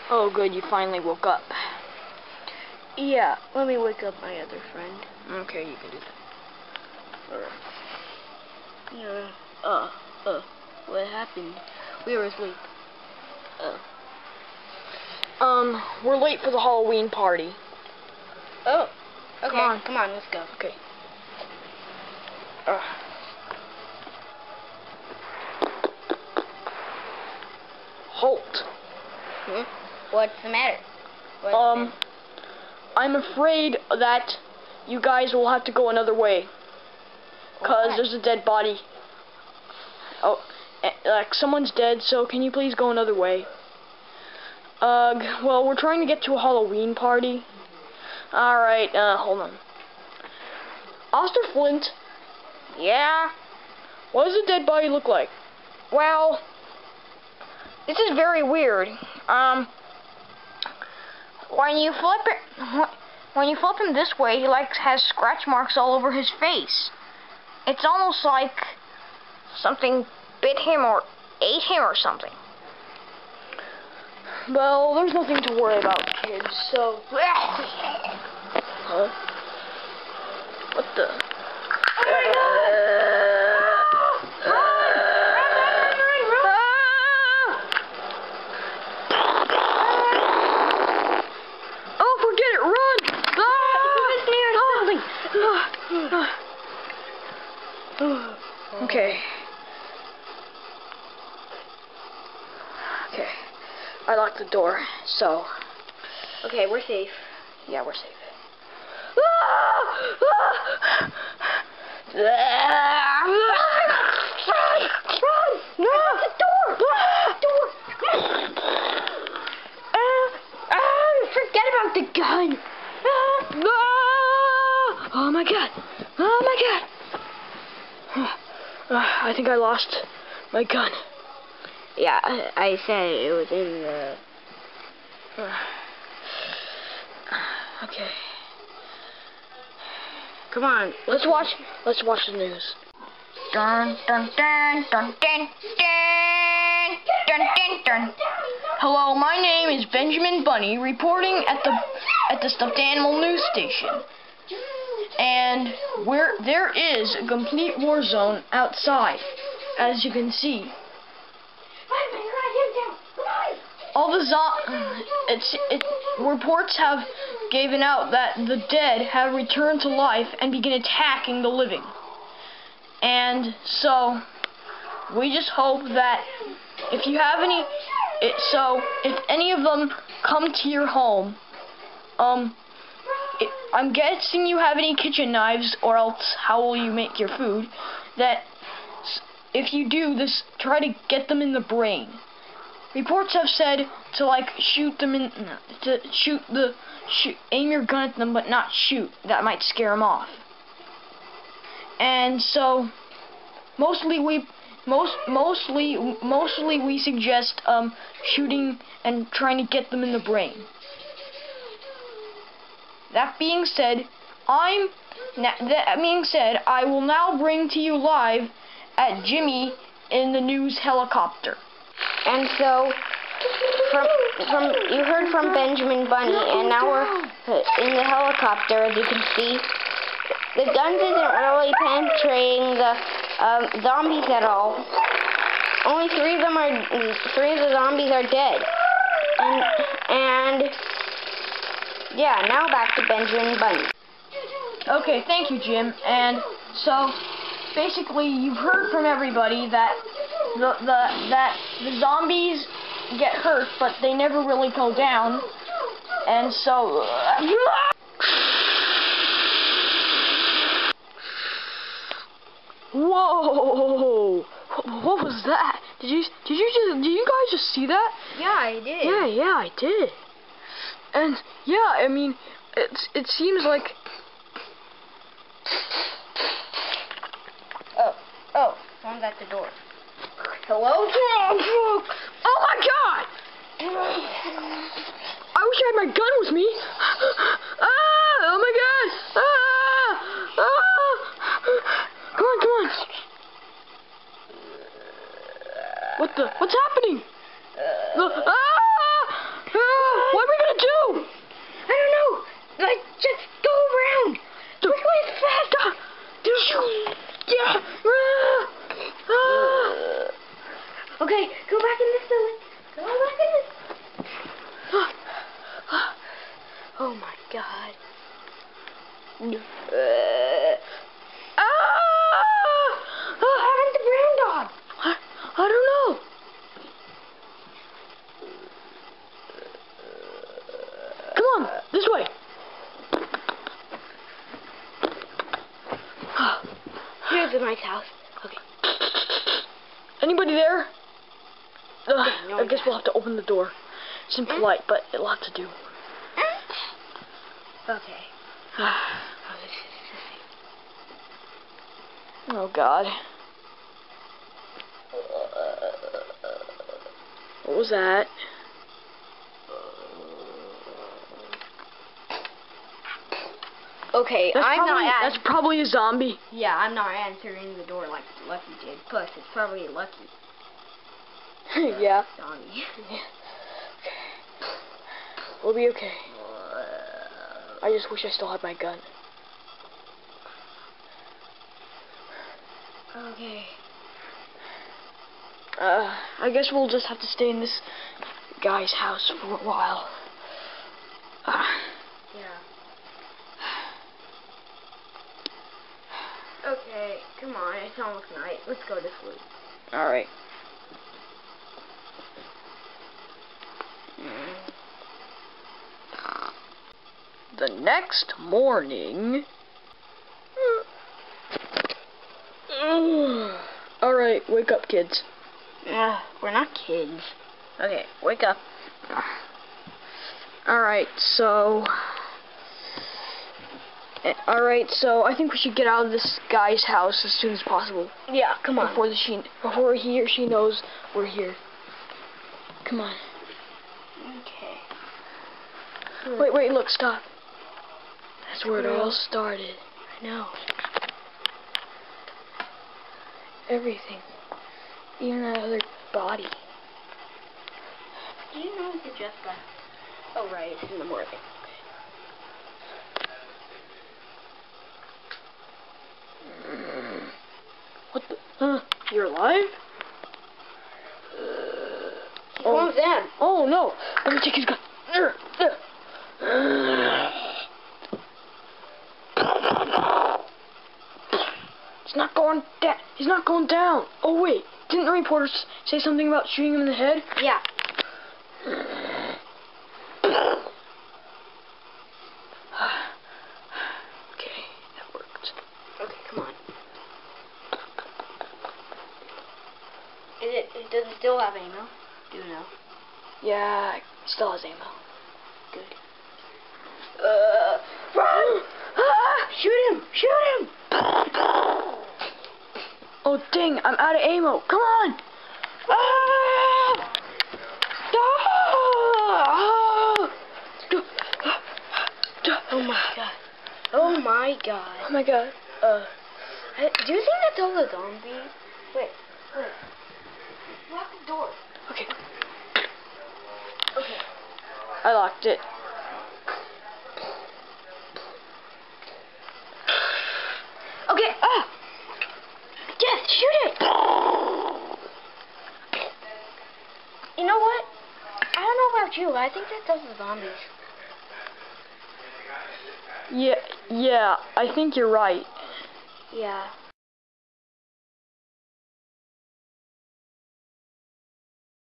Oh, good, you finally woke up. Yeah, let me wake up my other friend. Okay, you can do that. What happened? We were asleep. We're late for the Halloween party. Oh, okay. Come on, let's go. Okay. Halt. What's the matter? I'm afraid that you guys will have to go another way. Because there's a dead body. Oh, like someone's dead, so can you please go another way? Well, we're trying to get to a Halloween party. Alright, hold on. Oster Flint? Yeah? What does a dead body look like? Well, this is very weird. When you flip him this way, he has scratch marks all over his face. It's almost like something bit him or ate him or something. Well, there's nothing to worry about, kids, so... Huh? What the... Oh, forget it, run! Okay. Okay. I locked the door, so... Okay, we're safe. Yeah, we're safe. Run! No! The door! Forget about the gun! Oh my god! Oh my god! I think I lost my gun. Yeah, I said it was in the... Okay. Come on, Let's watch the news. Dun dun dun dun dun dun dun dun dun. Hello, my name is Benjamin Bunny, reporting at the stuffed animal news station. And there is a complete war zone outside, as you can see. All the reports have given out that the dead have returned to life and begin attacking the living. And so we just hope that if you have if any of them come to your home, I'm guessing you have any kitchen knives, or else how will you make your food? That if you do this, try to get them in the brain. Reports have said to aim your gun at them, but not shoot. That might scare them off. And so, mostly we suggest shooting and trying to get them in the brain. That being said, I will now bring to you live at Jimmy in the news helicopter. And so, you heard from Benjamin Bunny, and now we're in the helicopter, as you can see. The guns isn't really penetrating the zombies at all. Only three of the zombies are dead. And yeah, now back to Benjamin Bunny. Okay, thank you, Jim. And so, basically, you've heard from everybody that the zombies get hurt, but they never really go down. And so... Whoa! What was that? Did you guys just see that? Yeah, I did. Yeah, I did. And yeah, I mean, it seems like... Oh, someone's at the door. Hello? Oh my god! I wish I had my gun with me. Oh my god! Come on. What's happening? What are we gonna do? I don't know. Like, just go around. Which way is faster? Yeah. Okay, go back in this building. Go back in this. Oh my God. What happened to Brown Dog? I don't know. Come on, this way. Here's a nice house. Okay. Anybody there? no I guess one we'll have to open the door. It's impolite, but it'll have to do. Okay. Oh God. What was that? Okay, That's probably a zombie. Yeah, I'm not answering the door like Lucky did. Plus, it's probably Lucky. Yeah. Zombie. We'll be okay. I just wish I still had my gun. Okay. I guess we'll just have to stay in this guy's house for a while. Yeah. Okay, come on, it's almost night. Let's go to sleep. Alright. The next morning... Alright, wake up, kids. We're not kids. Okay, wake up. Alright, so I think we should get out of this guy's house as soon as possible. Yeah, come on. Before he or she knows we're here. Come on. Okay. Wait, look, stop. That's where it all started. I know. Everything. Even that other body. Do you know the just left? Oh, right, it's in the morning. What the? You're alive? He's almost dead. Oh no! Let me take his gun. He's not going down. He's not going down. Oh wait, didn't the reporters say something about shooting him in the head? Yeah. Okay, that worked. Okay, come on. Does it still have ammo? Do you know? Yeah, it still has ammo. Good. Run! Shoot him! Shoot him! Oh dang, I'm out of ammo. Come on! Oh my God. Oh my God. Oh my God. Do you think that's all the zombies? Wait. Lock the door. Okay. Okay. I locked it. Okay. Jeff, shoot it. You know what? I don't know about you. I think that does the zombies. Yeah, I think you're right. Yeah.